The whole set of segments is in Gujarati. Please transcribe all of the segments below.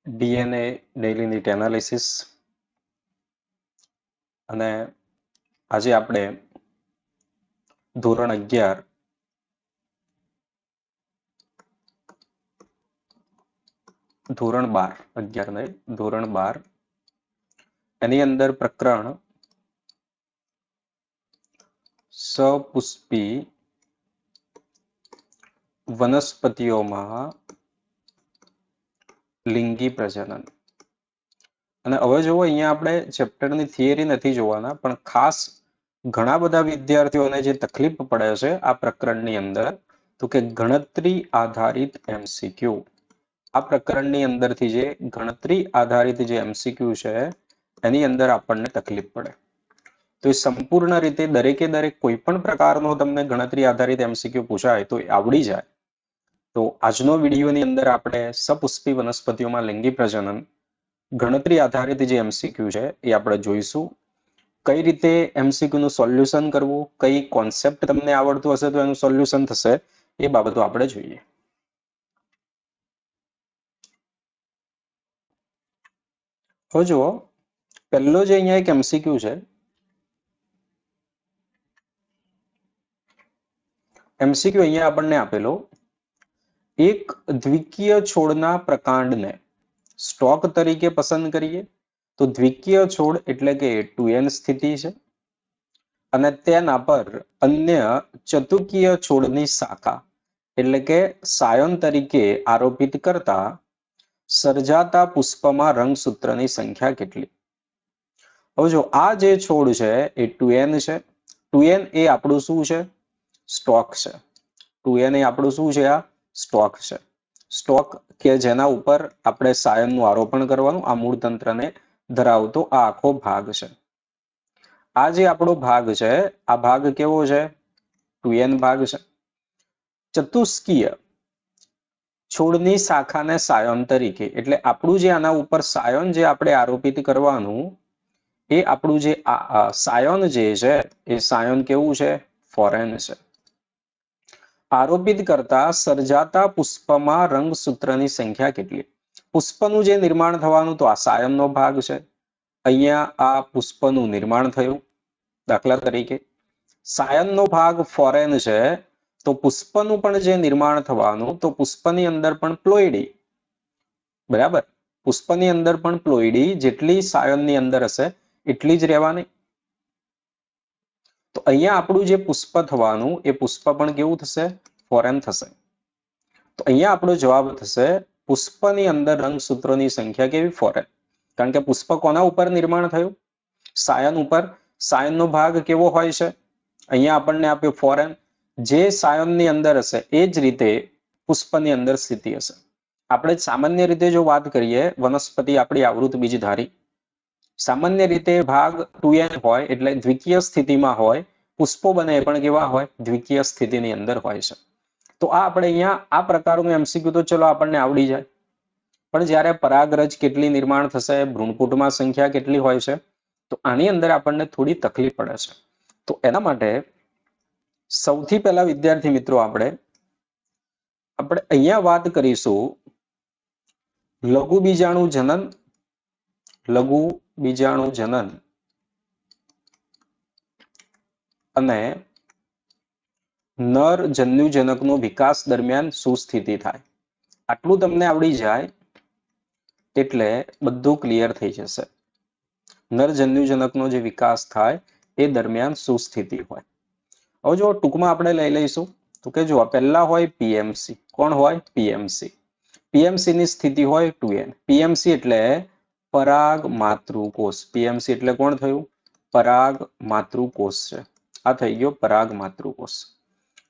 DNA ડેઇલી નીટ એનાલિસિસ અને આજે આપણે ધોરણ 11 ધોરણ 12 11 નહીં ધોરણ 12 એની અંદર પ્રકરણ સપુષ્પી વનસ્પતિઓમાં લિંગી પ્રજનન અને હવે જુઓ અહીંયા આપણે ચેપ્ટરની થિયરી નથી જોવાના પણ ખાસ ઘણા બધા વિદ્યાર્થીઓને જે તકલીફ પડે છે આ પ્રકરણની અંદર તો કે ગણતરી આધારિત MCQ આ પ્રકરણની અંદરથી જે ગણતરી આધારિત જે MCQ છે એની અંદર આપણને તકલીફ પડે તો એ સંપૂર્ણ રીતે દરેકે દરેક કોઈ પણ પ્રકારનો તમને ગણતરી આધારિત MCQ પૂછાય તો એ આવડી જાય તો આજનો વિડીયોની અંદર આપણે સપુષ્પી વનસ્પતિઓમાં લિંગી પ્રજનન ગણતરી આધારિત જે MCQ છે એ આપણે જોઈશું કઈ રીતે MCQ નું સોલ્યુશન કરવું કઈ કોન્સેપ્ટ તમને આવડતું હશે તો એનું સોલ્યુશન થશે એ બાબતો આપણે જોઈએ હવે જુઓ પહેલો જે અહીંયા એક MCQ છે MCQ અહીંયા આપણને આપેલો એક દ્વિકીય છોડના પ્રકાંડને સ્ટોક તરીકે પસંદ કરીએ તો દ્વિકીય છોડ એટલે કે 2n સ્થિતિ છે અને તેના પર અન્ય ચતુકીય છોડની શાખા એટલે કે સાયન તરીકે આરોપિત કરતા સર્જાતા પુષ્પમાં રંગસૂત્રની સંખ્યા કેટલી હવે જો આ જે છોડ છે એ 2n છે 2n એ આપણું શું છે સ્ટોક છે 2n એ આપણું શું છે આ સ્ટોક છે સ્ટોક કે જેના ઉપર આપણે સાયનનું આરોપણ કરવાનું આ મૂળ તંત્રને ધરાવતો આ આખો ભાગ છે આ જે આપણો ભાગ છે આ ભાગ કેવો છે 2n ભાગ છે ચતુષ્કીય છોડની શાખાને સાયન તરીકે એટલે આપણું જે આના ઉપર સાયન જે આપણે આરોપિત કરવાનું એ આપણું જે સાયન જે છે એ સાયન કેવું છે ફોરેન છે આરોપિત કરતા સર્જાતા પુષ્પમાં રંગસૂત્રની સંખ્યા કેટલી પુષ્પનું જે નિર્માણ થવાનું તો આ સાયનનો ભાગ છે અહીંયા આ પુષ્પનું નિર્માણ થયું દાખલા તરીકે સાયનનો ભાગ ફોરેન છે તો પુષ્પનું પણ જે નિર્માણ થવાનું તો પુષ્પની અંદર પણ પ્લોઇડી બરાબર પુષ્પની અંદર પણ પ્લોઇડી જેટલી સાયનની અંદર હશે એટલી જ રહેવાની તો અહીંયા આપણું જે પુષ્પ થવાનું એ પુષ્પ પણ કેવું થશે ફોરેન થશે તો અહીંયા આપણો જવાબ થશે પુષ્પની અંદર રંગસૂત્રોની સંખ્યા કેવી ફોરેન કારણ કે પુષ્પ કોના ઉપર નિર્માણ થયું સાયન ઉપર સાયનનો ભાગ કેવો હોય છે અહીંયા આપણને આપ્યો ફોરેન જે સાયનની અંદર હશે એ જ રીતે પુષ્પની અંદર સ્થિતિ હશે આપણે સામાન્ય રીતે જો વાત કરીએ વનસ્પતિ આપણી આવૃત બીજધારી સામાન્ય રીતે ભાગ 2n હોય એટલે દ્વિકીય સ્થિતિમાં હોય પુષ્પો બને પણ કેવા હોય દ્વિકીય સ્થિતિની અંદર હોય છે તો આ આપણે અહીંયા આ પ્રકારનું MCQ તો ચલો આપણને આવડી જાય પણ જ્યારે પરાગરજ કેટલી નિર્માણ થશે ભ્રૂણપુટમાં સંખ્યા કેટલી હોય છે તો આની અંદર આપણને થોડી તકલીફ પડે છે તો એના માટે સૌથી પહેલા વિદ્યાર્થી મિત્રો આપણે અહીંયા વાત કરીશું લઘુ બીજાણુ જનન અને નર જન્યુજનકનો વિકાસ દરમિયાન શું સ્થિતિ થાય આટલું તમને આવડી જાય એટલે બધું ક્લિયર થઈ જશે નર જન્યુજનકનો જે વિકાસ થાય એ દરમિયાન શું સ્થિતિ હોય હવે જો ટૂંકમાં આપણે લઈ લઈશું તો કે જો પહેલા હોય PMC કોણ હોય PMC ની સ્થિતિ હોય 2n PMC એટલે પરાગ માતૃકોષ PMC એટલે કોણ થયું પરાગ માતૃકોષ છે આ થઈ ગયો પરાગ માતૃકોષ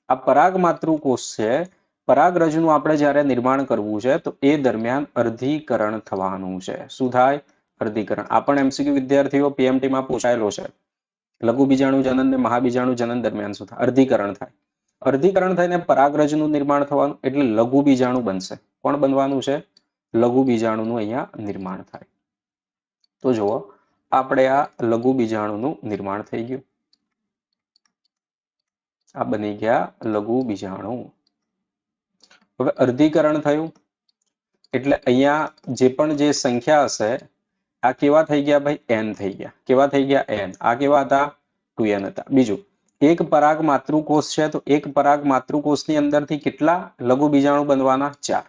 આ પરાગ માતૃકોષ છે પરાગરજનું આપણે જ્યારે નિર્માણ કરવું છે તો એ દરમિયાન અર્ધીકરણ થવાનું છે શું થાય અર્ધીકરણ આ પણ MCQ વિદ્યાર્થીઓ PMT માં પૂછાયેલો છે લઘુ બીજાણુ જનન ને મહાબીજાણુ જનન દરમિયાન શું થાય અર્ધીકરણ થાય અર્ધીકરણ થઈને પરાગરજનું નિર્માણ થવાનું એટલે લઘુ બીજાણુ બનશે કોણ બનવાનું છે લઘુ બીજાણુનું અહીંયા નિર્માણ થાય તો જુઓ આપણે આ લઘુ બીજાણુનું નિર્માણ થઈ ગયું આ બની ગયા લઘુ બીજાણુ હવે અર્ધીકરણ થયું એટલે અહીંયા જે પણ જે સંખ્યા હશે આ કેવા થઈ ગયા ભાઈ? n થઈ ગયા. કેવા થઈ ગયા? n. આ કેવા હતા? 2n હતા. બીજું, એક પરાગ માતૃકોષ છે તો એક પરાગ માતૃકોષની અંદરથી કેટલા લઘુ બીજાણુ બનવાના? 4.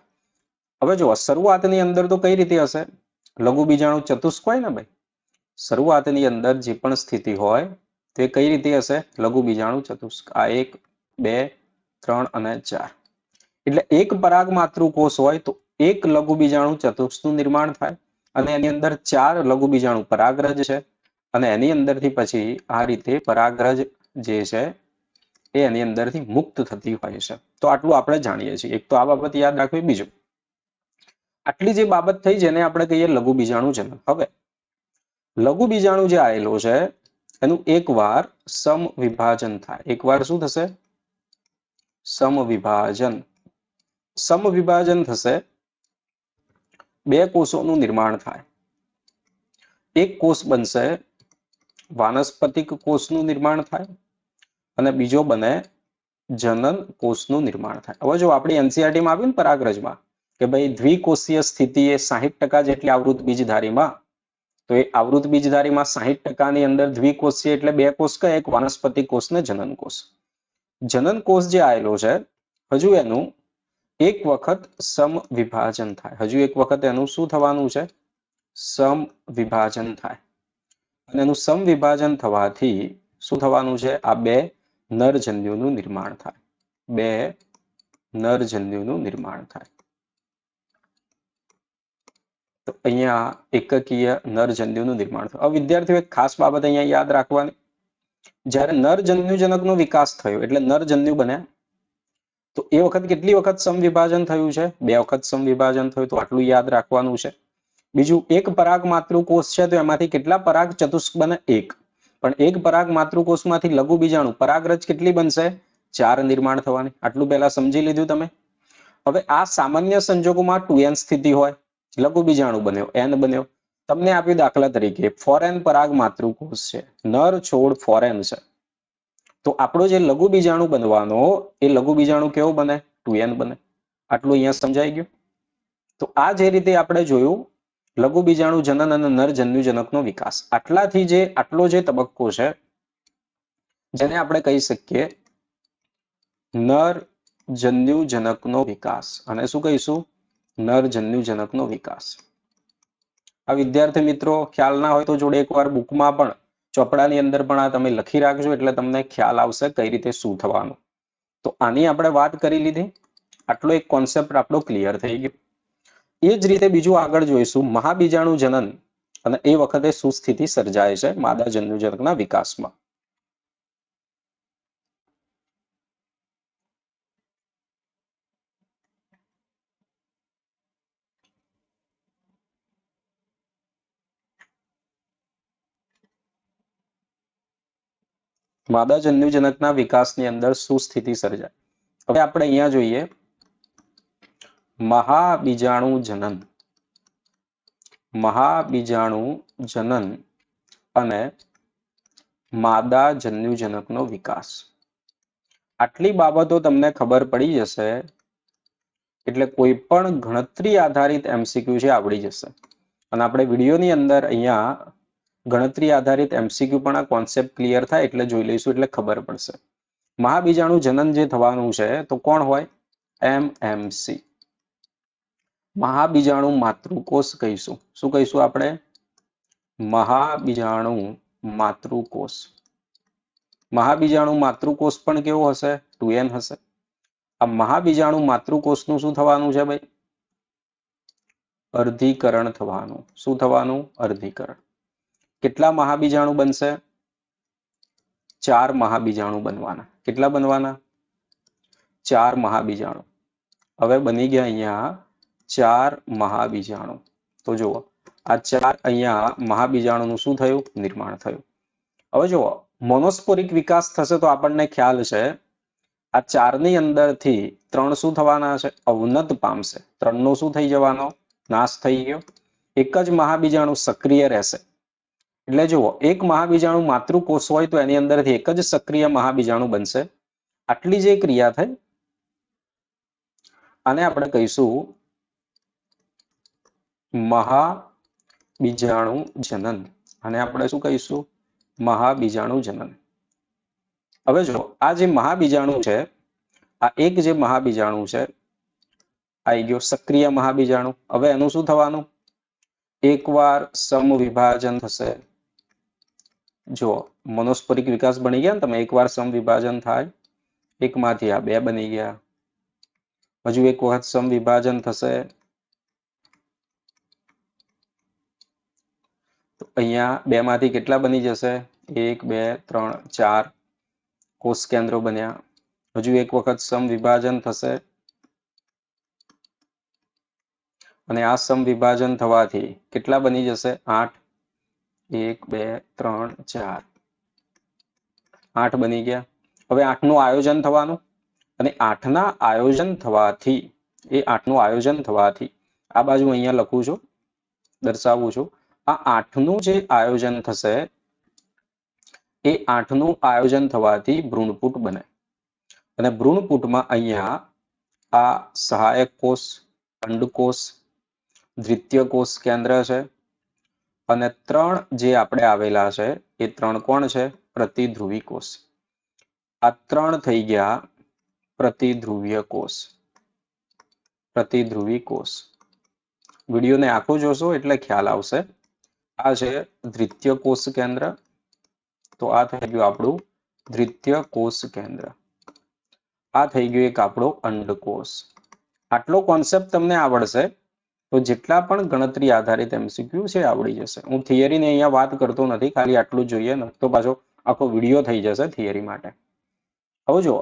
હવે જો શરૂઆતની અંદર તો કઈ રીતે હશે? લઘુ બીજાણુ ચતુષ્ક હોય ને ભાઈ. શરૂઆતની અંદર જે પણ સ્થિતિ હોય તે કઈ રીતે હશે? લઘુ બીજાણુ ચતુષ્ક. આ 1, 2, 3 અને 4. એટલે એક પરાગ માતૃકોષ હોય તો એક લઘુ બીજાણુ ચતુષ્કનું નિર્માણ થાય અને એની અંદર 4 લઘુ બીજાણુ પરાગરજ છે અને એની અંદરથી પછી આ રીતે પરાગરજ જે છે એ એની અંદરથી મુક્ત થતી હોય છે. તો આટલું આપણે જાણીએ છીએ. એક તો આ બાબત યાદ રાખવી. બીજું, આટલી જે બાબત થઈ જેને આપણે કહીએ લઘુ બીજાણુ જનન. હવે લઘુ બીજાણુ જે આવેલો છે એનું એકવાર સમવિભાજન થાય. એકવાર શું થશે? સમવિભાજન. સમવિભાજન થશે, 2 કોષોનું નિર્માણ થાય. એક કોષ બનશે વાનસ્પતિક કોષનું નિર્માણ થાય અને બીજો બને જનન કોષનું નિર્માણ થાય. હવે જો આપણી એનસીઆરટીમાં આવ્યું ને પરાગરજમાં કે ભાઈ દ્વિકોષીય સ્થિતિએ 60% જેટલી આવૃત બીજધારીમાં, તો એ આવૃત બીજધારીમાં 60%ની અંદર દ્વિકોષીય એટલે 2 કોષ કયા? એક વાનસ્પતિક કોષ ને જનન કોષ. જનન કોષ જે આવેલો છે હજુ એનું એક વખત સમવિભાજન થાય. હજુ એક વખત એનું શું થવાનું છે? સમવિભાજન થાય. અને એનું સમવિભાજન થવાથી શું થવાનું છે? આ 2 નરજન્યુનું નિર્માણ થાય. 2 નરજન્યુનું નિર્માણ થાય. તો અહીંયા એકકીય નરજન્યુનું નિર્માણ થાય. હવે વિદ્યાર્થીઓ એક ખાસ બાબત અહીંયા યાદ રાખવાની, જ્યારે નરજન્યુજનકનો વિકાસ થયો એટલે નરજન્યુ બન્યા તો એ વખત કેટલી વખત સમવિભાજન થયું છે? 2 વખત સમવિભાજન થયું. તો આટલું યાદ રાખવાનું છે. બીજું, એક પરાગ માતૃકોષ છે તો એમાંથી કેટલા પરાગ ચતુષ્ક બને? 1. પણ એક પરાગ માતૃકોષમાંથી લઘુ બીજાણુ પરાગરજ કેટલી બનશે? 4 નિર્માણ થવાની. આટલું પહેલા સમજી લીધું તમે. હવે આ સામાન્ય સંજોગોમાં 2n સ્થિતિ હોય, લઘુ બીજાણુ બન્યો, n બન્યો. તમને આપ્યું દાખલા તરીકે ફોરેન પરાગ માતૃકોષ છે, નર છોડ ફોરેન છે, તો આપણો જે લઘુ બીજાણુ બનવાનો એ લઘુ બીજાણુ કેવો બને? 2n બને. આટલું અહીંયા સમજાઈ ગયું. તો આ જે રીતે આપણે જોયું લઘુ બીજાણુ જનન અને નરજન્યુજનકનો વિકાસ, આટલો જે તબક્કો છે જેને આપણે કહી શકીએ નરજન્યુજનકનો વિકાસ. અને શું કહીશું? નરજન્યુજનકનો વિકાસ. આ વિદ્યાર્થી મિત્રો ખ્યાલ ના હોય તો જોડે એકવાર બુકમાં પણ ચોપડાની અંદર પણ આ તમે લખી રાખજો એટલે તમને ખ્યાલ આવશે કઈ રીતે શું થવાનું. તો આની આપણે વાત કરી લીધી. આટલો એક કોન્સેપ્ટ આપણો ક્લિયર થઈ ગયો. એ જ રીતે બીજું આગળ જોઈશું મહાબીજાણુ જનન અને એ વખતે શું સ્થિતિ સર્જાય છે માદા જન્યુજનકના વિકાસમાં. માદા જન્યુજનકના વિકાસની અંદર શું સ્થિતિ સર્જાય? હવે આપણે અહીંયા જોઈએ મહાબીજાણુ જનન, મહાબીજાણુ જનન અને માદા જન્યુજનકનો વિકાસ. આટલી બાબતો તમને ખબર પડી જશે એટલે કોઈ પણ ગણતરી આધારિત MCQ છે આવડી જશે. અને આપણે વિડીયોની અંદર અહીંયા ગણતરી આધારિત MCQ પણ આ કોન્સેપ્ટ ક્લિયર થાય એટલે જોઈ લઈશું એટલે ખબર પડશે. મહાબીજાણુ જનન જે થવાનું છે તો કોણ હોય? MMC. મહાબીજાણુ માતૃકોષ કહીશું. શું કહીશું આપણે? મહાબીજાણુ માતૃકોષ. મહાબીજાણુ માતૃકોષ પણ કેવો હશે? 2n હશે. આ મહાબીજાણુ માતૃકોષનું શું થવાનું છે ભાઈ? અર્ધીકરણ થવાનું. શું થવાનું? અર્ધીકરણ. કેટલા મહાબીજાણુ બનશે? 4 મહાબીજાણુ બનવાના. કેટલા બનવાના? 4 મહાબીજાણુ. હવે બની ગયા અહીંયા 4 મહાબીજાણુ. તો જુઓ આ 4 અહીંયા મહાબીજાણુનું શું થયું? નિર્માણ થયું. હવે જુઓ મોનોસ્પોરિક વિકાસ થશે તો આપણને ખ્યાલ છે આ 4 ની અંદરથી 3 શું થવાના છે? અવનત પામશે. 3 નો શું થઈ જવાનો? નાશ થઈ ગયો. એક જ મહાબીજાણુ સક્રિય રહેશે. એટલે જુઓ એક મહાબીજાણુ માતૃકોષ હોય તો એની અંદરથી એક જ સક્રિય મહાબીજાણુ બનશે. આટલી જે ક્રિયા થઈ આને આપણે કહીશું મહાબીજાણુ જનન, અને આપણે શું કહીશું? મહાબીજાણુ જનન. હવે જો આ જે મહાબીજાણુ છે, આ એક જે મહાબીજાણુ છે, આવી ગયો સક્રિય મહાબીજાણુ. હવે એનું શું થવાનું? એકવાર સમવિભાજન થશે. જો મનોસ્પરિક વિકાસ બની ગયા ને તમે, એકવાર સમવિભાજન થાય, એકમાંથી આ બે બની ગયા. હજુ એક વખત સમવિભાજન થશે તો અહીંયા બે માંથી કેટલા બની જશે? 1 2 3 4 કોષ કેન્દ્રો બન્યા. હજુ એક વખત સમવિભાજન થશે અને આ સમવિભાજન થવાથી કેટલા બની જશે? 8. 1 2 3 4 8 બની ગયા. હવે 8 નું આયોજન થવાનું, અને 8 ના આયોજન થવાથી, એ 8 નું આયોજન થવાથી આ બાજુ અહીંયા લખું છું, દર્શાવું છું. આ 8 નું જે આયોજન થશે, એ 8 નું આયોજન થવાથી ભ્રૂણપુટ બને. અને ભ્રૂણપુટમાં અહીંયા આ સહાયક કોષ, અંડકોષ, દ્વિતીય કોષ કેન્દ્ર છે, અને 3 જે આપણે આવેલા છે એ 3 કોણ છે? પ્રતિધ્રુવી કોષ. આ 3 થઈ ગયા પ્રતિધ્રુવીય કોષ. પ્રતિધ્રુવી કોષ. વિડીયોને આખો જોશો એટલે ખ્યાલ આવશે. આ છે દ્વિતીય કોષ કેન્દ્ર, તો આ થઈ ગયું આપણું દ્વિતીય કોષ કેન્દ્ર. આ થઈ ગયું એક આપણો અંડકોષ. આટલો કોન્સેપ્ટ તમને આવડશે તો જેટલા પણ ગણતરી આધારિત MCQ છે આવડી જશે. હું થિયરીને અહીંયા વાત કરતો નથી, ખાલી આટલું જોઈએ ને તો પાછો આખો વિડીયો થઈ જશે થિયરી માટે. હવે જો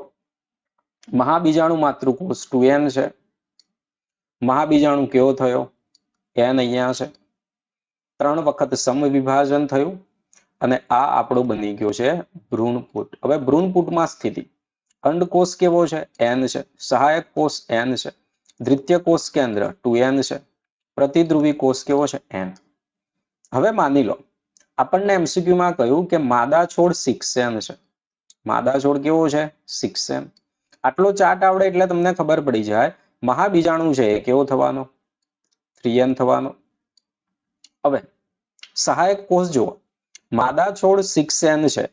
મહાબીજાણુ માતૃકોષ 2n છે. મહાબીજાણુ કેવો થયો? n અહીંયા છે. 3 વખત સમવિભાજન થયું અને આ આપણો બની ગયો છે ભ્રૂણપુટ. હવે ભ્રૂણપુટમાં સ્થિતિ, અંડકોષ કેવો છે? n છે. સહાયક કોષ n છે. દ્વિતીય કોષ કેન્દ્ર 2n છે. પ્રતિધ્રુવી કોષ કેવો છે? n. હવે માની લો આપણને MCQ માં કહ્યું કે માદા છોડ 6n છે. માદા છોડ કેવો છે? 6n. આટલો ચાર્ટ આવડે એટલે તમને ખબર પડી જાય મહાબીજાણુ છે એ કેવો થવાનો? 3n થવાનો. હવે સહાયક કોષ જુઓ, માદા છોડ 6n છે,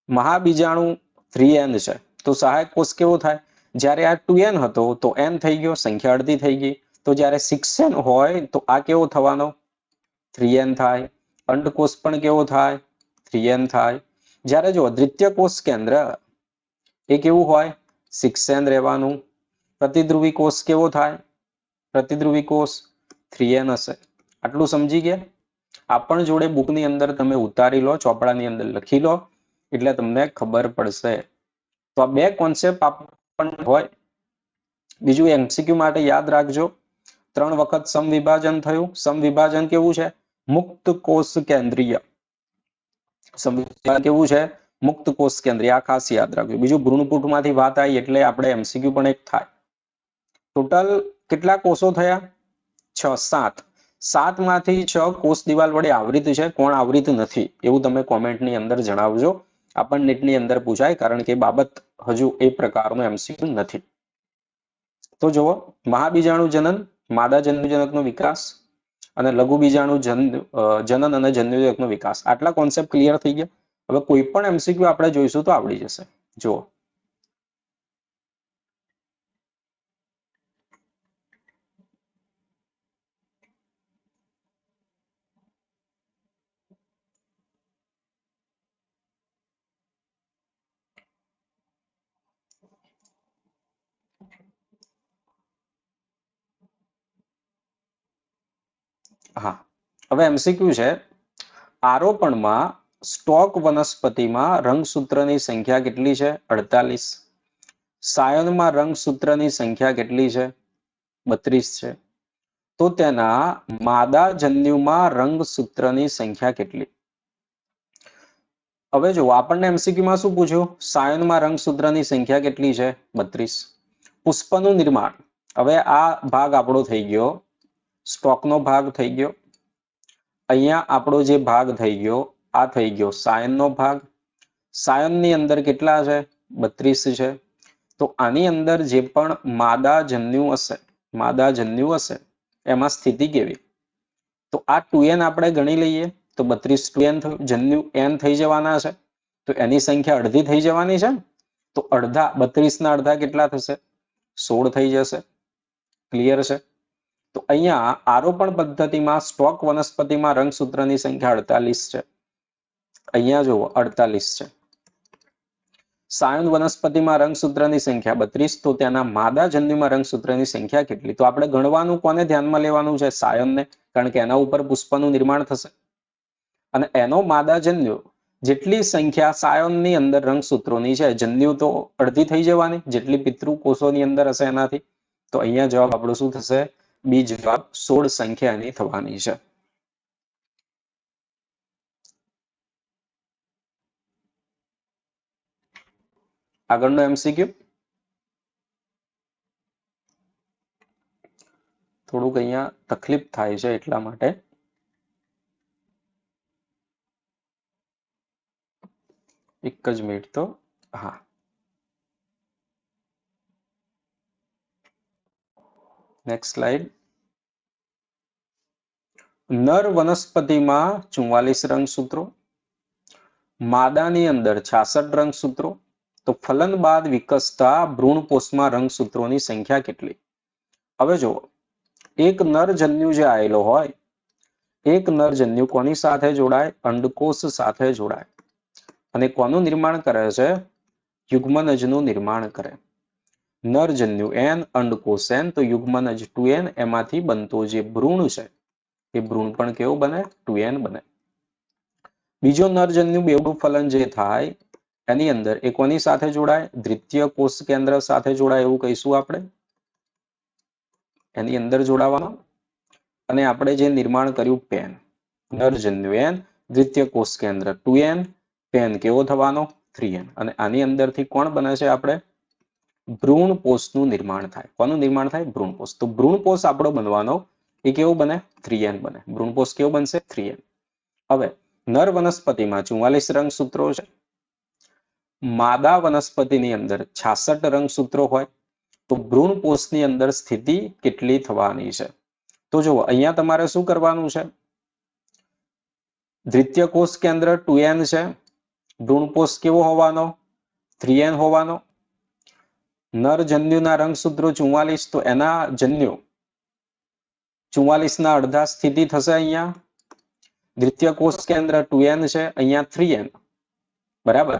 મહાબીજાણુ 3n છે, તો સહાયક કોષ કેવો થાય? જ્યારે આ 2n હતો તો n થઈ ગયો, સંખ્યા અડધી થઈ ગઈ. તો જ્યારે 6n હોય તો આ કેવો થવાનો? 3n થાય. અંડકોષ પણ કેવો થાય? 3n થાય. જ્યારે જો દ્વિતીય કોષ કેન્દ્ર એ કેવું હોય? 6n રહેવાનું. પ્રતિધ્રુવી કોષ કેવો થાય? પ્રતિધ્રુવી કોષ 3n હશે. આટલું સમજી ગયા? આ પણ જોડે બુકની અંદર તમે ઉતારી લો, ચોપડાની અંદર લખી લો એટલે તમને ખબર પડશે. તો આ બે કોન્સેપ્ટ આપણને હોય. બીજું MCQ માટે યાદ રાખજો, 3 વખત સમવિભાજન થયું. સમવિભાજન કેવું છે? મુક્ત કોષ કેન્દ્રીય. સમવિભાજન કેવું છે? મુક્ત કોષ કેન્દ્રીય. આ ખાસ યાદ રાખજો. બીજું ભ્રૂણપુટમાંથી વાત આવી એટલે આપણે MCQ પણ એક થાય. ટોટલ કેટલા કોષો થયા? 6 7 માંથી 6 કોષ દિવાલ વડે આવૃત છે. કોણ આવૃત નથી એવું તમે કોમેન્ટની અંદર જણાવજો. આપણને નેટની અંદર પૂછાય, કારણ કે બાબત હજુ એ પ્રકારનો MCQ નથી. તો જુઓ, મહાબીજાણુ જનન, માદા જન્યુજનકનો વિકાસ, અને લઘુ બીજાણુ જનન અને જન્યુજનકનો વિકાસ. આટલા કોન્સેપ્ટ ક્લિયર થઈ ગયા. હવે કોઈ પણ MCQ આપણે જોઈશું તો આવડી જશે. જુઓ, હા, હવે MCQ છે, આરોપણમાં સ્ટોક વનસ્પતિમાં રંગસૂત્રની સંખ્યા કેટલી છે? 48. સાયનમાં રંગસૂત્રની સંખ્યા કેટલી છે? 32 છે. તો તેના માદા જન્યુમાં રંગસૂત્રની સંખ્યા કેટલી? હવે જો આપણને MCQ માં શું પૂછ્યું? સાયનમાં રંગસૂત્રની સંખ્યા કેટલી છે? 32. પુષ્પનું નિર્માણ, હવે આ ભાગ આપણો થઈ ગયો, સ્ટોકનો ભાગ થઈ ગયો. અહીંયા આપણો જે ભાગ થઈ ગયો આ થઈ ગયો સાયનનો ભાગ. સાયનની અંદર કેટલા છે? 32 છે. તો આની અંદર જે પણ માદા જન્યુ હશે, માદા જન્યુ હશે એમાં સ્થિતિ કેવી? તો આ 2n આપણે ગણી લઈએ તો 32 2n થયું, જન્યુ n થઈ જવાના છે તો એની સંખ્યા અડધી થઈ જવાની છે. તો અડધા 32 ના અડધા કેટલા થશે? 16 થઈ જશે. ક્લિયર છે? તો અહીંયા આરોપણ પદ્ધતિમાં સ્ટોક વનસ્પતિમાં રંગસૂત્રની સંખ્યા 48 છે. અહીંયા જુઓ 48 છે. સાયન વનસ્પતિમાં રંગસૂત્રની સંખ્યા 32, તો તેના માદા જન્યુમાં રંગસૂત્રની સંખ્યા કેટલી? તો આપણે ગણવાનું કોને ધ્યાનમાં લેવાનું છે? સાયનને, કારણ કે એના ઉપર પુષ્પનું નિર્માણ થશે અને એનો માદા જન્યુ જેટલી સંખ્યા સાયનની અંદર રંગસૂત્રોની છે, જન્યુ તો અડધી થઈ જવાની જેટલી પિતૃ કોષોની અંદર હશે એનાથી. તો અહીંયા જવાબ આપણો શું થશે? બી જવાબ 16 સંખ્યાની થવાની છે. આગળનો એમસીક્યુ થોડુંક અહીંયા તકલીફ થાય છે એટલા માટે. એક જ મિનિટ તો. હા, નેક્સ્ટ સ્લાઇડ. નર વનસ્પતિમાં 44 રંગસૂત્રો, માદાની અંદર 66 રંગસૂત્રો. તો ફલન બાદ વિકસતા ભ્રૂણપોષમાં રંગસૂત્રોની સંખ્યા કેટલી? હવે જો એક નર જન્યુ જે આવેલો હોય, એક નર જન્યુ કોની સાથે જોડાય? અંડકોષ સાથે જોડાય અને કોનું નિર્માણ કરે છે? યુગ્મનજનું નિર્માણ કરે. નર જન્યુ n, અંડકોષ n, તો યુગ્મનજ 2n. એમાંથી બનતો જે ભ્રૂણ છે એ ભ્રૂણ પણ કેવું બને? 2n બને. બીજો નરજન્યુ બેવડું ફલન જે થાય એની અંદર એ કોની સાથે જોડાય? દ્વિતીય કોષ કેન્દ્ર સાથે જોડાય એવું કહીશું આપણે. એની અંદર જોડાવાનો અને આપણે જે નિર્માણ કર્યું પેન, નરજન્યુ n, દ્વિતીય કોષ કેન્દ્ર 2n, પેન કેવો થવાનો? 3n. અને આની અંદરથી કોણ બને છે? આપણે ભ્રૂણપોષનું નિર્માણ થાય. કોનું નિર્માણ થાય? ભ્રૂણપોષ. તો ભ્રૂણપોષ આપણો બનવાનો એ કેવો બને? 3n બને. ભ્રૂણપોષ કેવો બનશે? 3n. હવે નર વનસ્પતિમાં 44 રંગસૂત્રો છે, માદા વનસ્પતિની અંદર 66 રંગસૂત્રો હોય, તો ભ્રૂણપોષની અંદર સ્થિતિ કેટલી થવાની છે? તો જુઓ અહીંયા તમારે શું કરવાનું છે? દ્વિતીય કોષ કેન્દ્ર 2n છે, ભ્રૂણપોષ કેવો હોવાનો? 3n હોવાનો. નર જન્યુના રંગસૂત્રો 44, તો એના જન્યુ 44 ના અડધા સ્થિતિ થશે અહીંયા. દ્વિતીય કોષ કેન્દ્ર 2n છે, અહીંયા 3n. બરાબર.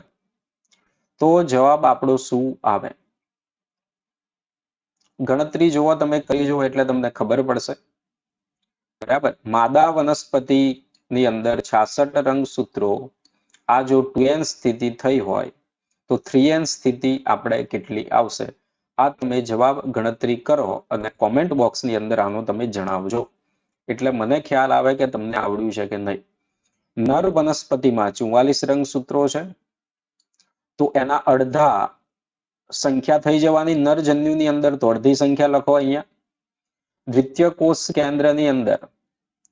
તો જવાબ આપણો શું આવે? ગણતરી જોવો તમે, કરી જુઓ એટલે તમને ખબર પડશે. બરાબર. માદા વનસ્પતિની અંદર 66 રંગસૂત્રો, આ જો 2n સ્થિતિ થઈ હોય તો 3n સ્થિતિ આપણે કેટલી આવશે? આ તમે જવાબ ગણતરી કરો અને કોમેન્ટ બોક્સની અંદર આનો તમે જણાવજો, એટલે મને ખ્યાલ આવે કે તમને આવડ્યું છે કે નહીં. નર વનસ્પતિમાં 44 રંગસૂત્રો છે, તો એના અડધા સંખ્યા થઈ જવાની નરજન્યુની અંદર, તો અડધી સંખ્યા લખો અહીંયા. દ્વિતીય કોષ કેન્દ્રની અંદર,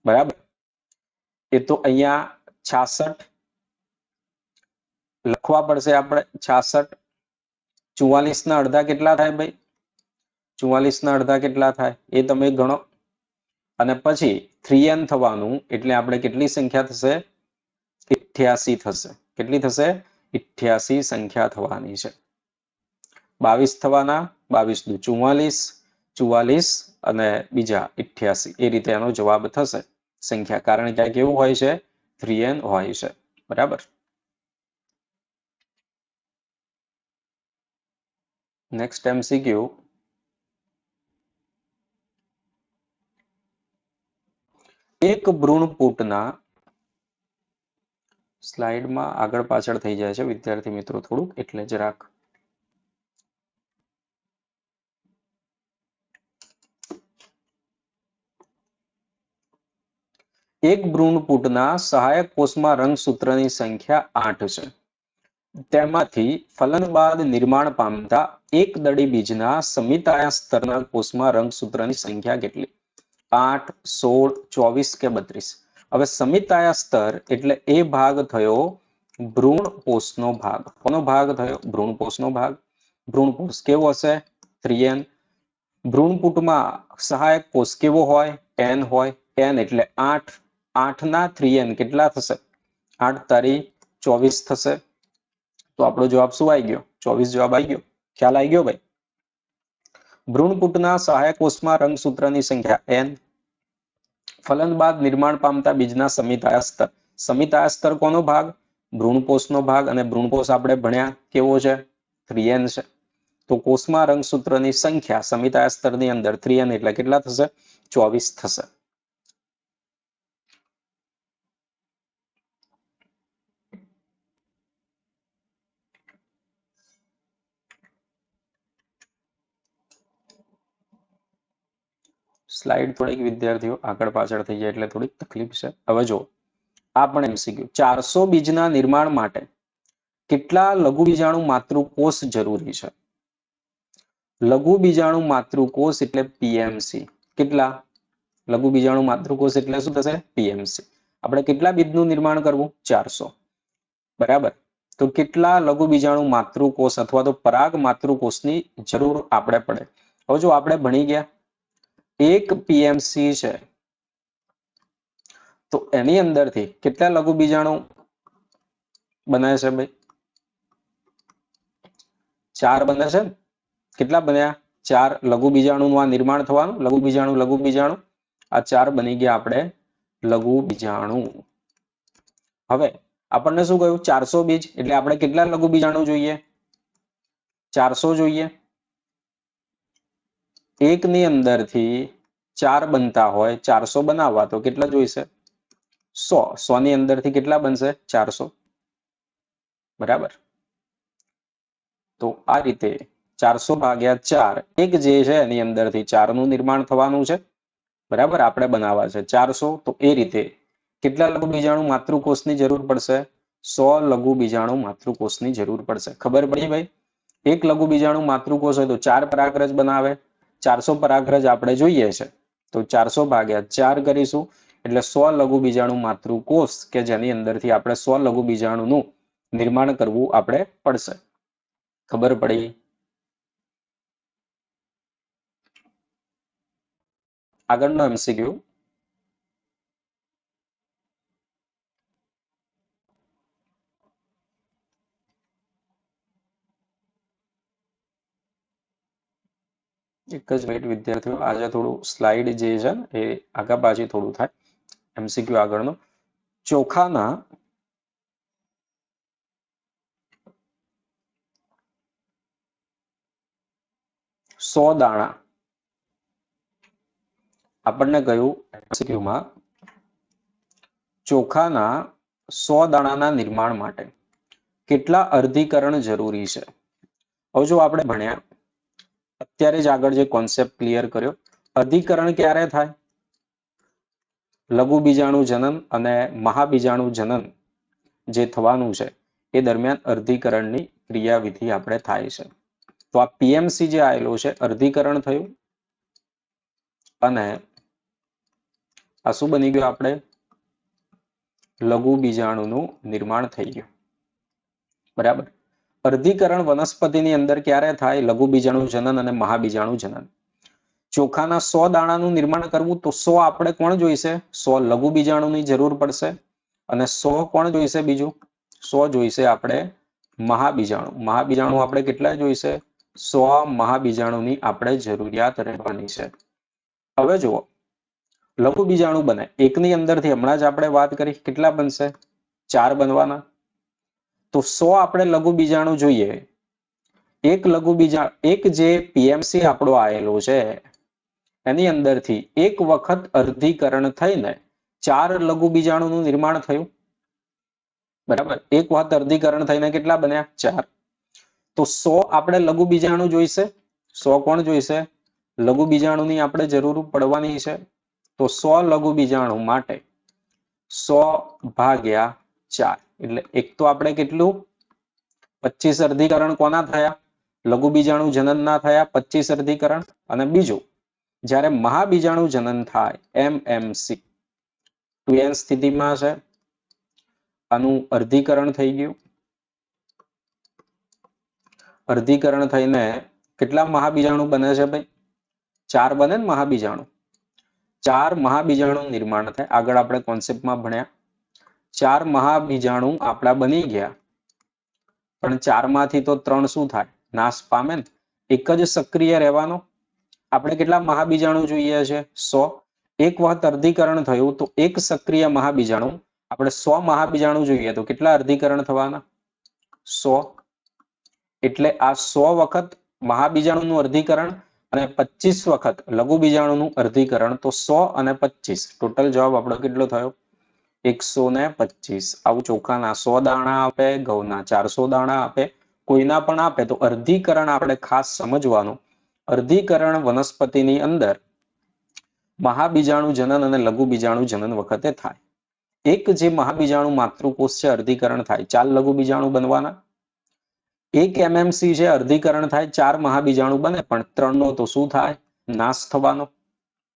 બરાબર, એ તો અહીંયા 66 લખવા પડશે આપણે. 66 44 ના અડધા કેટલા થાય ભાઈ? 44 ના અડધા કેટલા થાય એ તમે ગણો. અને પછી 3n થવાનું, એટલે આપણે કેટલી સંખ્યા થશે? 88 થશે. કેટલી થશે? 88 સંખ્યા થવાની છે. 22 થવાના, 22 દુ 44, 44 અને બીજા 88, એ રીતે એનો જવાબ થશે સંખ્યા, કારણ કે કેવું હોય છે? 3n હોય છે. બરાબર. Next MCQ. એક ભ્રૂણપૂટના, સ્લાઇડમાં આગળ પાછળ થઈ જાય છે વિદ્યાર્થી મિત્રો થોડુંક, એટલે જરાક એક ભ્રૂણપૂટના સહાયક કોષમાં રંગસૂત્રની સંખ્યા 8 છે. તેમાંથી ફલન બાદ નિર્માણ પામતા એક દળી બીજના સમિતાયા સ્તરના કોષમાં રંગસૂત્રની સંખ્યા કેટલી? 8, 16, 24 કે 32? હવે સમિતાયા સ્તર એટલે એ ભાગ થયો ભ્રૂણપોષનો ભાગ. કોનો ભાગ થયો? ભ્રૂણપોષનો ભાગ. ભ્રૂણપોષ કેવો હશે? 3n. ભ્રૂણપૂટમાં સહાયક કોષ કેવો હોય? n હોય. n એટલે 8, 8 ના 3n કેટલા થશે? 8 તારી 24 થશે. તો આપણો જવાબ શું આવી ગયો? 24 જવાબ આવી ગયો. ખ્યાલ આવી ગયો ભાઈ? ભ્રૂણપુટના સહાયક કોષમાં રંગસૂત્રની સંખ્યા n. ફલન બાદ નિર્માણ પામતા બીજના સમિતાય સ્તર. સમિતાય સ્તર કોનો ભાગ? ભ્રૂણકોષનો ભાગ. અને ભ્રૂણકોષ આપણે ભણ્યા કેવો છે? 3n છે. તો કોષમાં રંગસૂત્રની સંખ્યા સમિતાય સ્તરની અંદર 3n એટલે કેટલા થશે? 24 થશે. સ્લાઇડ થોડીક વિદ્યાર્થીઓ આગળ પાછળ થઈ જાય એટલે થોડીક તકલીફ છે. હવે જો આ પણ MCQ 400 બીજના નિર્માણ માટે કેટલા લઘુ બીજાણુ માતૃકોષ જરૂરી છે? લઘુ બીજાણુ માતૃકોષ એટલે PMC. કેટલા? લઘુ બીજાણુ માતૃકોષ એટલે શું થશે? PMC. આપણે કેટલા બીજનું નિર્માણ કરવું? 400. બરાબર. તો કેટલા લઘુ બીજાણુ માતૃકોષ અથવા તો પરાગ માતૃકોષની જરૂર આપણે પડે? હવે જો આપણે ભણી ગયા એક PMC છે તો એની અંદરથી કેટલા લઘુ બીજાણુ બને છે ભાઈ? 4 બને છે. કેટલા બન્યા? 4 લઘુ બીજાણુનું આ નિર્માણ થવાનું. લઘુ બીજાણુ આ 4 બની ગયા આપણે લઘુ બીજાણુ. હવે આપણને શું કહ્યું? 400 બીજ એટલે આપણે કેટલા લઘુ બીજાણુ જોઈએ? 400 જોઈએ. એકની અંદરથી 4 બનતા હોય, 400 બનાવવા તો કેટલા જોઈશે? 100. 100 ની અંદરથી કેટલા બનશે? 400. બરાબર. તો આ રીતે 400 ભાગ્યા 4 એક જે છે એની અંદરથી 4 નું નિર્માણ થવાનું છે. બરાબર. આપણે બનાવવા છે 400. તો એ રીતે કેટલા લઘુ બીજાણુ માતૃકોષની જરૂર પડશે? 100 લઘુ બીજાણુ માતૃકોષની જરૂર પડશે. ખબર પડી ભાઈ? એક લઘુ બીજાણુ માતૃકોષ હોય તો 4 પરાગરજ બનાવે. 400 પરાગરજ આપણે જોઈએ છે તો 400 ભાગ્યા 4 કરીશું એટલે 100 લઘુ બીજાણુ માતૃકોષ કે જેની અંદરથી આપણે 100 લઘુ બીજાણુનું નિર્માણ કરવું આપણે પડશે. ખબર પડી? આગળનો MCQ એક જ મિનિટ વિદ્યાર્થીઓ, આજે થોડું સ્લાઇડ જે છે એ આગા પાછી થોડું થાય. MCQ આગળનો ચોખાના 100 દાણા આપણને કહ્યું MCQમાં ચોખાના 100 દાણાના નિર્માણ માટે કેટલા અર્ધીકરણ જરૂરી છે? હવે જો આપણે ભણ્યા અત્યારે જ આગળ જે કોન્સેપ્ટ ક્લિયર કર્યો, અર્ધીકરણ ક્યારે થાય? લઘુ બીજાણુ જનન અને મહાબીજાણુ જનન જે થવાનું છે એ દરમિયાન અર્ધીકરણની ક્રિયાવિધિ આપણે થાય છે. તો આ PMC જે આવેલું છે અર્ધીકરણ થયું અને આ શું બની ગયું? આપણે લઘુ બીજાણુનું નિર્માણ થઈ ગયું. બરાબર. અર્ધીકરણ વનસ્પતિની અંદર ક્યારે થાય? લઘુ બીજાણુ જનન અને મહાબીજાણુ જનન. ચોખાના 100 દાણાનું નિર્માણ કરવું તો 100 આપણે કોણ જોઈશે? 100 લઘુ બીજાણુની જરૂર પડશે અને 100 કોણ જોઈશે? બીજું 100 જોઈશે આપણે મહાબીજાણુ. મહાબીજાણુ આપણે કેટલા જોઈશે? 100 મહાબીજાણુની આપણે જરૂરિયાત રહેવાની છે. હવે જુઓ લઘુ બીજાણુ બને એકની અંદરથી હમણાં જ આપણે વાત કરી કેટલા બનશે? 4 બનવાના. તો 100 આપણે લઘુ બીજાણુ જોઈએ. એક જે PMC આપણો આવેલો છે એની અંદરથી એક વખત અર્ધીકરણ થઈને 4 લઘુ બીજાણુનું નિર્માણ થયું. બરાબર. એક વખત અર્ધીકરણ થઈને કેટલા બન્યા? 4. તો 100 આપણે લઘુ બીજાણુ જોઈશે. 100 કોણ જોઈશે? લઘુ બીજાણુની આપણે જરૂર પડવાની છે. તો 100 લઘુ બીજાણુ માટે 100 ભાગ્યા 4 એટલે એક તો આપણે કેટલું 25 અર્ધીકરણ કોના થયા? લઘુ બીજાણુ જનનના થયા 25 અર્ધીકરણ. અને બીજું જ્યારે મહાબીજાણુ જનન થાય MMC 2n સ્થિતિમાં છે આનું અર્ધીકરણ થઈ ગયું. અર્ધીકરણ થઈને કેટલા મહાબીજાણુ બને છે ભાઈ? 4 બને ને મહાબીજાણુ. 4 મહાબીજાણુ નિર્માણ થાય. આગળ આપણે કોન્સેપ્ટમાં ભણ્યા 4 મહાબીજાણુ આપણા બની ગયા, પણ 4 માંથી તો 3 શું થાય? નાશ પામે ને. એક જ સક્રિય રહેવાનો. આપણે કેટલા મહાબીજાણુ જોઈએ છે? 100. એક વખત અર્ધીકરણ થયું તો એક સક્રિય મહાબીજાણુ, આપણે 100 મહાબીજાણુ જોઈએ તો કેટલા અર્ધીકરણ થવાના? 100. એટલે આ 100 વખત મહાબીજાણુનું અર્ધીકરણ અને 25 વખત લઘુ બીજાણુનું અર્ધીકરણ, તો 100 અને 25 ટોટલ જવાબ આપણો કેટલો થયો? 125. આવું ચોખાના 100 દાણા આપે, ઘઉંના 400 દાણા આપે, કોઈના પણ આપે તો અર્ધીકરણ આપણે ખાસ સમજવાનું. અર્ધીકરણ વનસ્પતિની અંદર મહાબીજાણુ જનન અને લઘુ બીજાણુ જનન વખતે થાય. એક જે મહાબીજાણુ માતૃકોષ છે અર્ધીકરણ થાય, 4 લઘુ બીજાણુ બનવાના. એક એમએમસી છે અર્ધીકરણ થાય, 4 મહાબીજાણુ બને, પણ 3 નો તો શું થાય? નાશ થવાનો.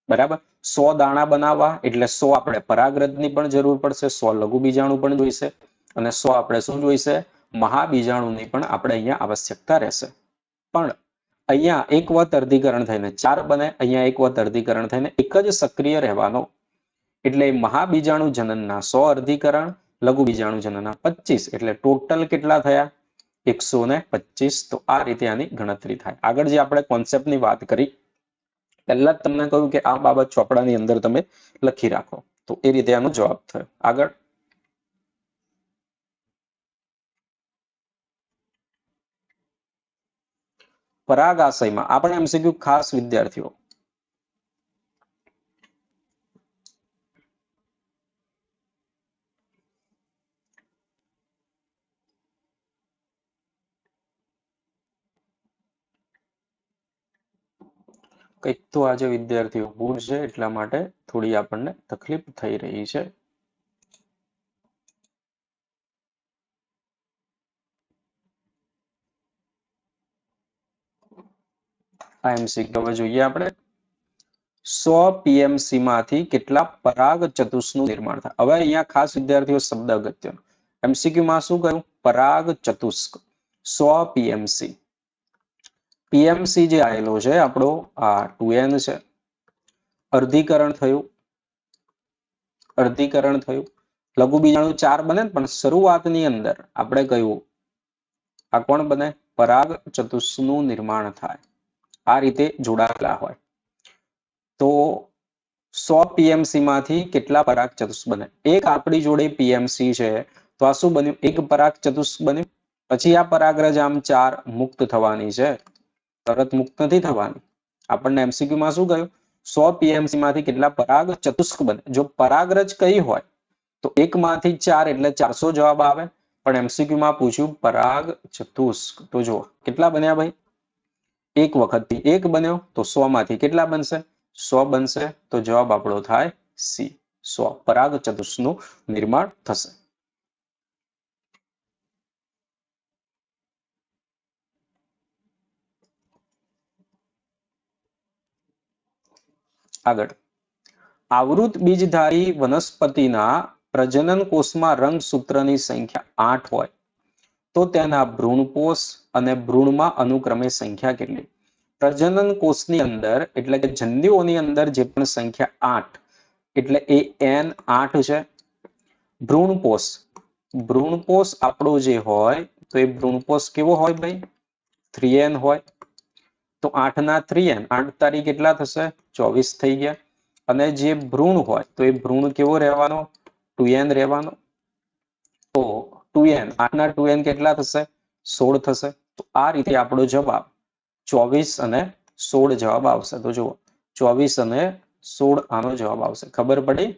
બરાબર. 100 દાણા બનાવવા એટલે 100 આપણે પરાગરજની પણ જરૂર પડશે, 100 લઘુ બીજાણુ પણ જોઈશે, અને 100 આપણે શું જોઈશે? મહાબીજાણુની પણ આપણે અહીંયા આવશ્યકતા રહેશે. પણ અહીંયા એક વખત અર્ધીકરણ થઈને 4 બને, અહીંયા એક વખત અર્ધીકરણ થઈને એક જ સક્રિય રહેવાનો. એટલે મહાબીજાણુ જનનના 100 અર્ધીકરણ, લઘુ બીજાણુ જનનના 25, એટલે ટોટલ કેટલા થયા? 125. તો આ રીતે આની ગણતરી થાય. આગળ જે આપણે કોન્સેપ્ટની વાત કરી, પહેલા જ તમને કહ્યું કે આ બાબત ચોપડાની અંદર તમે લખી રાખો, તો એ રીતે આનો જવાબ થયો. આગળ પરાગાશયમાં આપણે એમસીક્યુ ખાસ વિદ્યાર્થીઓ, કંઈક તો આજે વિદ્યાર્થીઓ ભૂલ છે, એટલા માટે થોડી આપણને તકલીફ થઈ રહી છે. આ એમસીક્યુ હવે જોઈએ આપણે. 100 પીએમસી માંથી કેટલા પરાગ ચતુષ્નું નિર્માણ થાય? હવે અહીંયા ખાસ વિદ્યાર્થીઓ શબ્દ અગત્યનો. એમસીક્યુ માં શું કહ્યું? પરાગ ચતુષ્ક. 100 પીએમસી. પીએમસી જે આવેલો છે આપણો આ 2n છે. અર્ધીકરણ થયું, અર્ધીકરણ થયું. લઘુ બીજાણુ 4 બને, પણ શરૂઆતની અંદર આપણે કહ્યું આ કોણ બને? પરાગ ચતુષ્નું નિર્માણ થાય. આ રીતે જોડાયેલા હોય. તો 100 પીએમસી માંથી કેટલા પરાગ ચતુષ્ક બને? એક આપણી જોડે પીએમસી છે, તો આ શું બન્યું? એક પરાગ ચતુષ્ક બન્યું. પછી આ પરાગરજ આમ 4 મુક્ત થવાની છે, તરત મુક્ત નથી થવાની. આપણને એમસીક્યુ માં શું કહ્યું? 100 પીએમસી માંથી કેટલા પરાગ ચતુષ્ક બને? જો પરાગરજ કઈ હોય તો 1 માંથી 4 એટલે 400 જવાબ આવે. પણ એમસીક્યુ માં પૂછ્યું પરાગ ચતુષ્ક, તો જો કેટલા બન્યા ભાઈ? એક વખતથી 1 બન્યો, તો 100 માંથી કેટલા બનશે? 100 બનશે. તો જવાબ આપણો થાય સી, 100 પરાગ ચતુષ્કનું નિર્માણ થશે. આગળ, આવૃત બીજધારી વનસ્પતિના પ્રજનન કોષમાં રંગસૂત્રની સંખ્યા 8 હોય તો તેના ભ્રૂણકોષ અને ભ્રૂણમાં અનુક્રમે સંખ્યા કેટલી? પ્રજનન કોષની અંદર એટલે કે જન્યુઓની અંદર જે પણ સંખ્યા 8, એટલે એ n8 છે. ભ્રૂણકોષ, ભ્રૂણકોષ આપણો જે હોય તો એ ભ્રૂણકોષ કેવો હોય ભાઈ? 3n હોય. તો 8 ના 3n, 8 તારીખ કેટલા થશે? 24 થઈ ગયા. અને જે ભ્રૂણ હોય તો એ ભ્રૂણ કેવો રહેવાનો? 2n રહેવાનો. તો 2n, 8 ના 2n કેટલા થશે? 16 થશે. તો આ રીતે આપણો જવાબ 24 અને 16 જવાબ આવશે. તો જુઓ 24 અને 16 આનો જવાબ આવશે. ખબર પડી?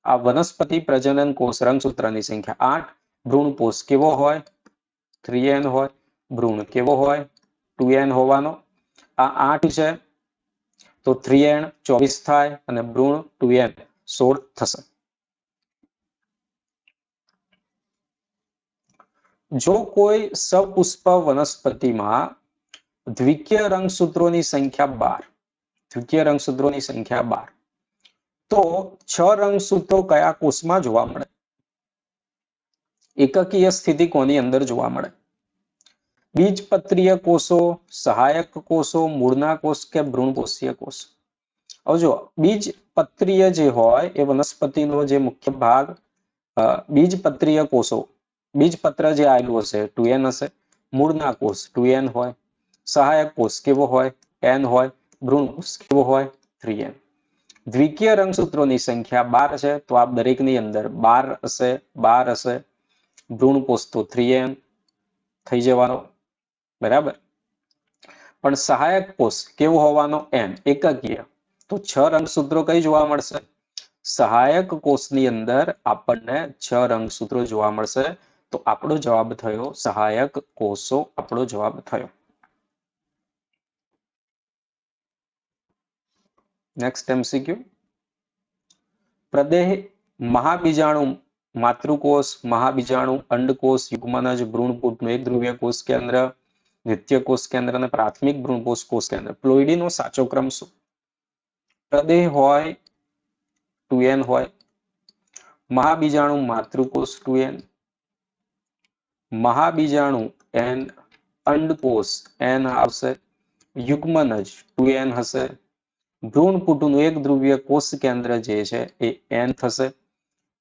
આ વનસ્પતિ પ્રજનન કોષ રંગસૂત્રની સંખ્યા 8, ભ્રૂણકોષ કેવો હોય? 3n હોય. ભ્રૂણ કેવો હોય? 2n હોવાનો. આ 8 છે તો 3n 24 થાય અને ભ્રૂણ 2n 16 થશે. જો કોઈ સપુષ્પ વનસ્પતિમાં દ્વિકીય રંગસૂત્રોની સંખ્યા 12, દ્વિકીય રંગસૂત્રોની સંખ્યા 12, તો 6 રંગસૂત્રો કયા કોષમાં જોવા મળે? એકકીય સ્થિતિ કોની અંદર જોવા મળે? બીજપત્રીય કોષો, સહાયક કોષો, મૂળના કોષ કે ભ્રૂણકોષીય કોષ? હવે જો બીજપત્રીય જે હોય એ વનસ્પતિનો જે મુખ્ય ભાગ બીજપત્રીય કોષો, બીજપત્ર જે આવેલું હશે 2n હશે, મૂળના કોષ 2n હોય, સહાયક કોષ કેવો હોય n હોય, ભ્રૂણ કોષ કેવો હોય 3n. દ્વિકીય રંગસૂત્રોની સંખ્યા 12 છે તો આ દરેકની અંદર 12 હશે, ભ્રૂણ કોષ તો 3n થઈ જવાનો, બરાબર. પણ સહાયક કોષ કેવો હોવાનો n, એકકીય, તો 6 રંગસૂત્રો કઈ જોવા મળશે? સહાયક કોષની અંદર આપણને 6 રંગસૂત્રો જોવા મળશે. તો આપણો જવાબ થયો સહાયક કોષો, આપણો જવાબ થયો. Next MCQ. પ્રદેહ મહાબીજાણુ માતૃકોષ, મહાબીજાણુ અંડકોષ, યુગ્મનજ, ભ્રૂણપૂટનું એકધ્રુવીય કોષ કેન્દ્ર, દ્વિતીય કોષ કેન્દ્ર અને પ્રાથમિક ભ્રૂણપોષ કોષ કેન્દ્ર. પ્લોઇડીનો સાચો ક્રમ શું? પ્રદેહ હોય 2n હોય, મહાબીજાણુ માતૃકોષ 2n, મહાબીજાણુ n, અંડકોષ n આવશે, યુગ્મનજ 2n હશે, ભ્રૂણપૂટનું એકધ્રુવીય કોષ કેન્દ્ર જે છે એ n થશે,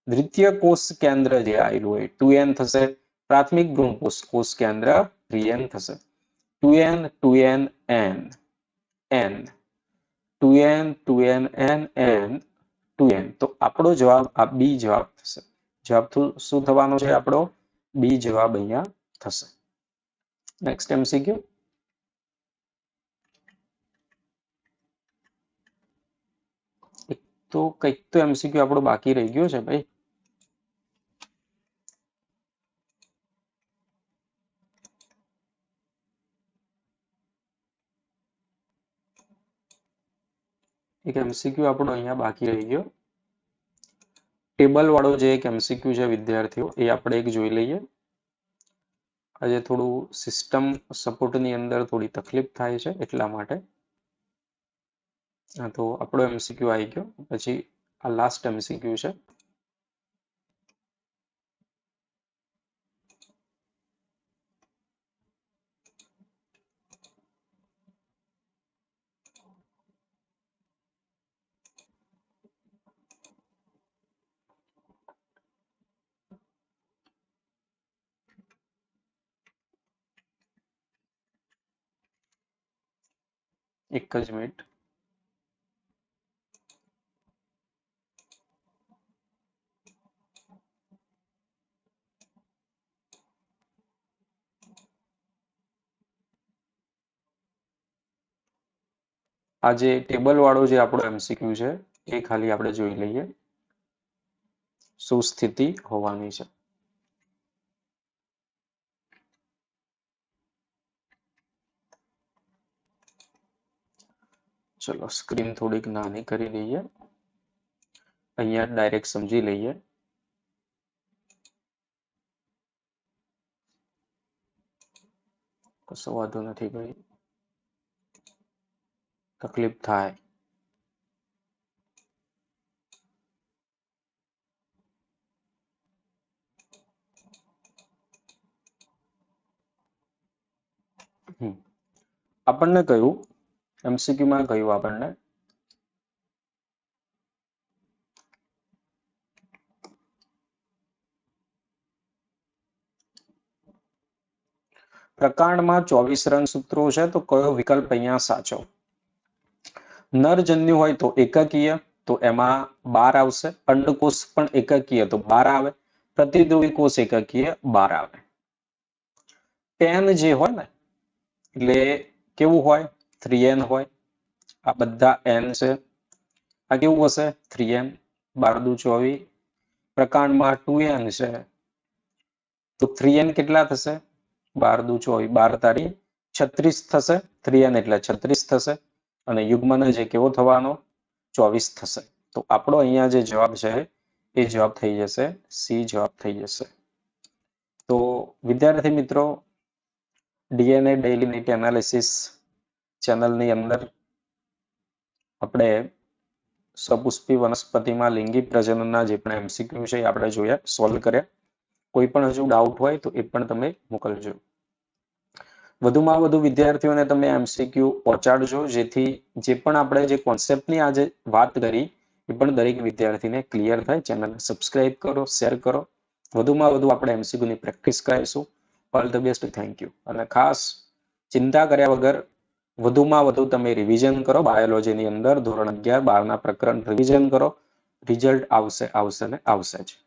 દ્વિતીય કોષ કેન્દ્ર જે આવેલું હોય 2n થશે, પ્રાથમિક ભ્રૂણપોષ કોષ કેન્દ્ર 3n થશે. 2n 2n n n 2n 2n n n 2n. તો આપણો જવાબ આ બી જવાબ થશે. જવાબ શું થવાનો છે આપણો? બી જવાબ અહીંયા થશે. Next MCQ. તો કંઈક તો MCQ આપણો બાકી રહી ગયો છે ભાઈ. એક MCQ આપણો અહીંયા બાકી રહી ગયો. ટેબલ વાળો જે એક MCQ છે વિદ્યાર્થીઓ, એ આપણે એક જોઈ લઈએ. આજે થોડું સિસ્ટમ સપોર્ટની અંદર થોડી તકલીફ થાય છે એટલા માટે. તો આપણો MCQ આવી ગયો. પછી આ લાસ્ટ MCQ છે. એક જ મિનિટ. આ જે ટેબલ વાળો જે આપણો MCQ છે એ ખાલી આપણે જોઈ લઈએ. શું સ્થિતિ હોવાની છે? ચલો સ્ક્રીન થોડીક નાની કરી લઈએ. અહીંયા ડાયરેક્ટ સમજી લઈએ. કશો વાંધો નથી ભાઈ, તકલીફ થાય. આપણને કહ્યું MCQ માં કહ્યું આપણને પ્રકાંડમાં 24 રંગસૂત્રો છે તો કયો વિકલ્પ અહીંયા સાચો? નરજન્યુ હોય તો એકકીય, તો એમાં 12 આવશે. અંડકોષ પણ એકકીય તો 12 આવે. પ્રતિદ્રુવી કોષ એકકીય 12 આવે. 10 જે હોય ને એટલે કેવું હોય? 3n હોય. આ બધા n છે. આ કેવું હશે? 3n. 12 દુ 24. પ્રકાંડમાં 2n છે તો 3n કેટલા થશે? 12 દુ 24. 12 તારી 36 થશે. 3n એટલે 36 થશે. અને યુગ્મન જે કેવો થવાનો? 24 થશે. તો આપણો અહીંયા જે જવાબ છે એ જવાબ થઈ જશે સી જવાબ થઈ જશે. તો વિદ્યાર્થી મિત્રો, DNA ડેઇલી નીટ એનાલિસિસ ચેનલની અંદર આપણે સપુષ્પી વનસ્પતિમાં લિંગી પ્રજનનના જે પણ MCQ છે એ આપણે જોયા, સોલ્વ કર્યા. કોઈ પણ હજુ ડાઉટ હોય તો એ પણ તમે મોકલજો. વધુમાં વધુ વિદ્યાર્થીઓને તમે MCQ પહોંચાડજો, જેથી જે પણ આપણે જે કોન્સેપ્ટની આજે વાત કરી એ પણ દરેક વિદ્યાર્થીને ક્લિયર થાય. ચેનલને સબસ્ક્રાઇબ કરો, શેર કરો. વધુમાં વધુ આપણે MCQ ની પ્રેક્ટિસ કરાવીશું. All the best. Thank you. અને ખાસ ચિંતા કર્યા વગર વધુમાં વધુ તમે રિવિઝન કરો. બાયોલોજીની અંદર ધોરણ 11, 12ના પ્રકરણ રિવિઝન કરો. રિઝલ્ટ આવશે ને આવશે જ.